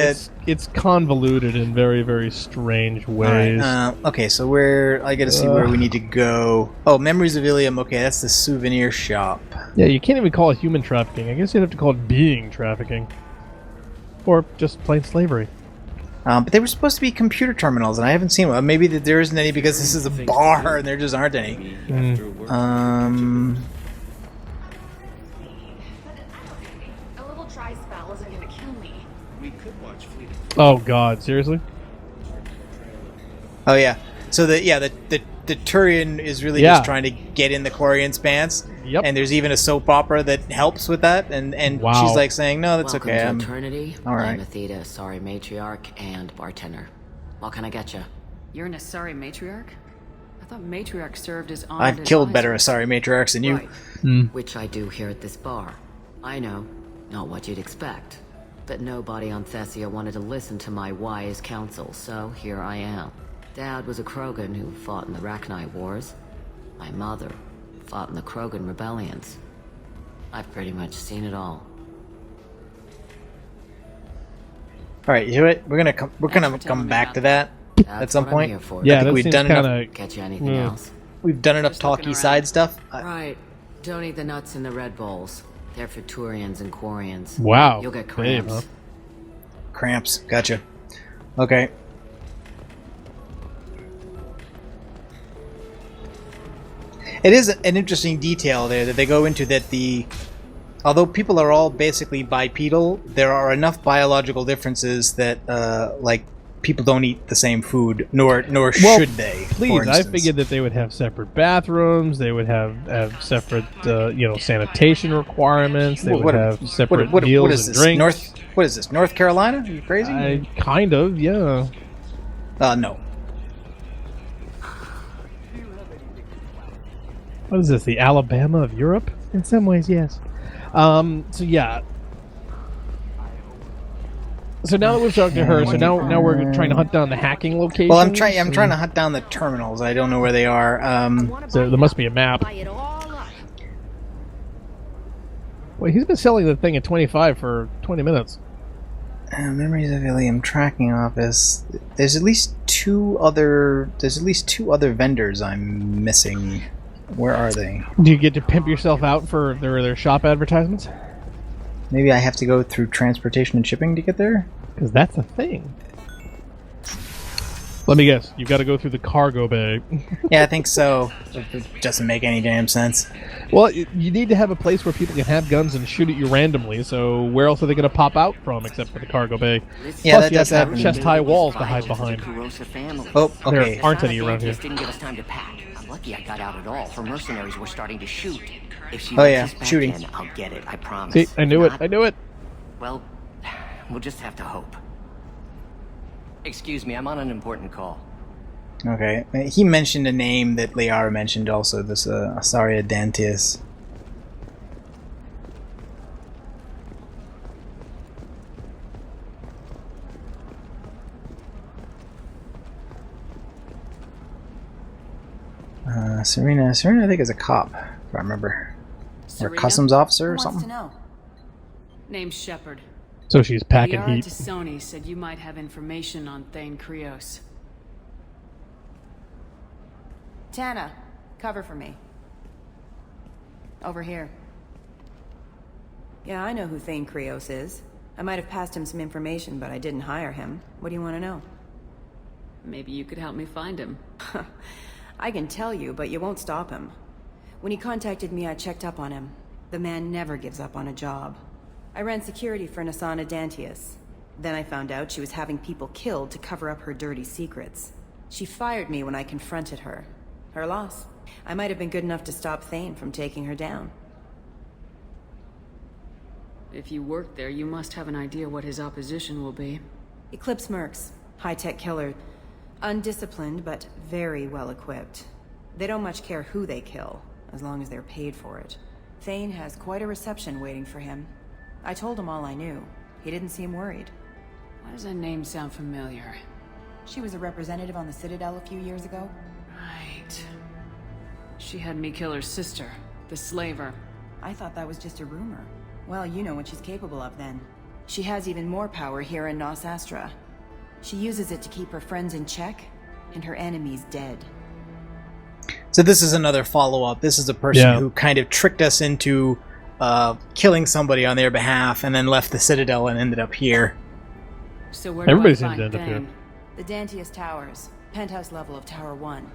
Speaker 10: it's convoluted in very, very strange ways.
Speaker 9: Right. Okay, so I gotta see where we need to go. Oh, Memories of Ilium. Okay, that's the souvenir shop.
Speaker 10: Yeah, you can't even call it human trafficking. I guess you'd have to call it being trafficking, or just plain slavery.
Speaker 9: But they were supposed to be computer terminals, and I haven't seen one. Maybe there isn't any because this is a bar and there just aren't any.
Speaker 10: Oh God! Seriously?
Speaker 9: Oh yeah. So the Turian is really just trying to get in the Quarian's pants.
Speaker 10: Yep.
Speaker 9: And there's even a soap opera that helps with that. And she's like saying, "No, that's
Speaker 3: Welcome
Speaker 9: okay."
Speaker 3: To Eternity.
Speaker 9: All right.
Speaker 3: I'm Athena, Asari matriarch and bartender. What can I get you?
Speaker 2: You're an Asari matriarch? I thought matriarch served as honored.
Speaker 9: I've killed better Asari matriarchs than you.
Speaker 3: Right. Which I do here at this bar. I know, not what you'd expect. But nobody on Thessia wanted to listen to my wise counsel, so here I am. Dad was a Krogan who fought in the Rachni Wars. My mother fought in the Krogan rebellions. I've pretty much seen it all.
Speaker 9: All right, you know what? We're gonna come back to that at some point.
Speaker 10: Yeah,
Speaker 9: I think we've done enough.
Speaker 3: Get you anything else?
Speaker 9: We've done enough talky side stuff.
Speaker 3: Right. Don't eat the nuts in the Red Bowls. They're for Turians and Quarians.
Speaker 10: Wow.
Speaker 3: You'll get cramps.
Speaker 10: Huh?
Speaker 9: Cramps. Gotcha. Okay. It is an interesting detail there that they go into that although people are all basically bipedal, there are enough biological differences that like people don't eat the same food, nor should they.
Speaker 10: Please, I figured that they would have separate bathrooms. They would have separate, sanitation requirements. They would have separate meals and drinks.
Speaker 9: What is this? North Carolina? Are you crazy?
Speaker 10: Kind of, yeah.
Speaker 9: No.
Speaker 10: What is this? The Alabama of Europe? In some ways, yes. So yeah. So now that we've talked to her, so now we're trying to hunt down the hacking location.
Speaker 9: Well, I'm trying to hunt down the terminals. I don't know where they are.
Speaker 10: So there must be a map. Wait, he's been selling the thing at 25 for 20 minutes.
Speaker 9: Memories of Ilium tracking office. There's at least two other vendors I'm missing. Where are they?
Speaker 10: Do you get to pimp yourself out for their shop advertisements?
Speaker 9: Maybe I have to go through transportation and shipping to get there?
Speaker 10: Because that's a thing. Let me guess. You've got to go through the cargo bay.
Speaker 9: Yeah, I think so. It doesn't make any damn sense.
Speaker 10: Well, you need to have a place where people can have guns and shoot at you randomly, so where else are they going to pop out from except for the cargo bay?
Speaker 9: Yeah,
Speaker 10: plus,
Speaker 9: that does happen.
Speaker 10: Chest-high walls to hide behind.
Speaker 9: Oh, okay.
Speaker 10: There aren't any around here.
Speaker 3: Didn't give us time to pack. I'm lucky I got out at all, for mercenaries were starting to shoot. If she
Speaker 9: lets us back shooting.
Speaker 3: in, I'll get it, I promise.
Speaker 10: See, I knew it.
Speaker 3: Well, we'll just have to hope. Excuse me, I'm on an important call.
Speaker 9: Okay. He mentioned a name that Liara mentioned also, this Asari-controlled Serena, I think, is a cop, if I remember. Serena? Or a customs officer or something.
Speaker 2: Who wants to know? Name's Shepard.
Speaker 10: So she's packing heat.
Speaker 2: Tasale said you might have information on Thane Krios.
Speaker 14: Tana, cover for me. Over here. Yeah, I know who Thane Krios is. I might have passed him some information, but I didn't hire him. What do you want to know?
Speaker 2: Maybe you could help me find him.
Speaker 14: I can tell you, but you won't stop him. When he contacted me, I checked up on him. The man never gives up on a job. I ran security for Nasana Dantius. Then I found out she was having people killed to cover up her dirty secrets. She fired me when I confronted her. Her loss. I might have been good enough to stop Thane from taking her down.
Speaker 2: If you work there, you must have an idea what his opposition will be.
Speaker 14: Eclipse mercs. High-tech killer. Undisciplined, but very well-equipped. They don't much care who they kill, as long as they're paid for it. Thane has quite a reception waiting for him. I told him all I knew. He didn't seem worried.
Speaker 2: Why does that name sound familiar?
Speaker 14: She was a representative on the Citadel a few years ago.
Speaker 2: Right. She had me kill her sister, the slaver.
Speaker 14: I thought that was just a rumor. Well, you know what she's capable of then. She has even more power here in Nos Astra. She uses it to keep her friends in check, and her enemies dead.
Speaker 9: So this is another follow-up. This is a person who kind of tricked us into killing somebody on their behalf, and then left the Citadel and ended up here.
Speaker 2: So where
Speaker 10: Everybody
Speaker 2: do I
Speaker 10: seems to end up here.
Speaker 14: The Dantius Towers, penthouse level of Tower 1.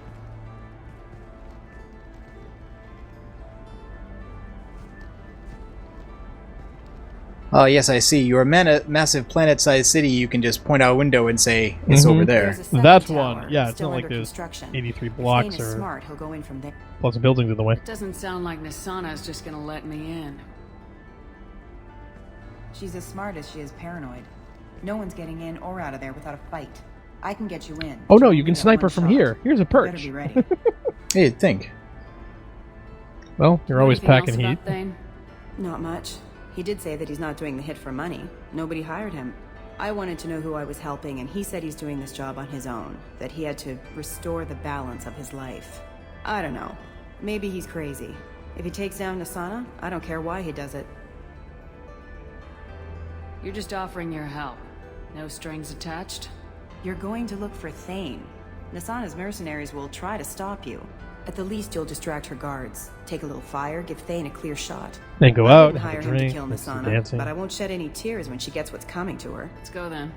Speaker 9: Oh, yes, I see. Your massive planet-sized city, you can just point out a window and say, it's over there.
Speaker 10: That's one. Yeah, it's not like there's 83 blocks or
Speaker 14: smart, he'll go in from there.
Speaker 10: lots of buildings in the way.
Speaker 2: It doesn't sound like Nasana's just gonna let me in.
Speaker 14: She's as smart as she is paranoid. No one's getting in or out of there without a fight. I can get you in.
Speaker 10: Oh no, you can snipe her from here. Here's a perch.
Speaker 14: Better be ready.
Speaker 9: Hey, you'd think.
Speaker 10: Well, you're always packing heat.
Speaker 14: Not much. He did say that he's not doing the hit for money. Nobody hired him. I wanted to know who I was helping, and he said he's doing this job on his own. That he had to restore the balance of his life. I don't know. Maybe he's crazy. If he takes down Nasana, I don't care why he does it.
Speaker 2: You're just offering your help. No strings attached?
Speaker 14: You're going to look for Thane. Nasana's mercenaries will try to stop you. At the least, you'll distract her guards. Take a little fire, give Thane a clear shot.
Speaker 10: Then go out, have a drink,
Speaker 14: to kill Nasana, but I won't shed any tears when she gets what's coming to her.
Speaker 2: Let's go then.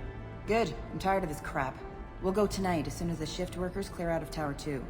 Speaker 14: Good. I'm tired of this crap. We'll go tonight as soon as the shift workers clear out of Tower 2.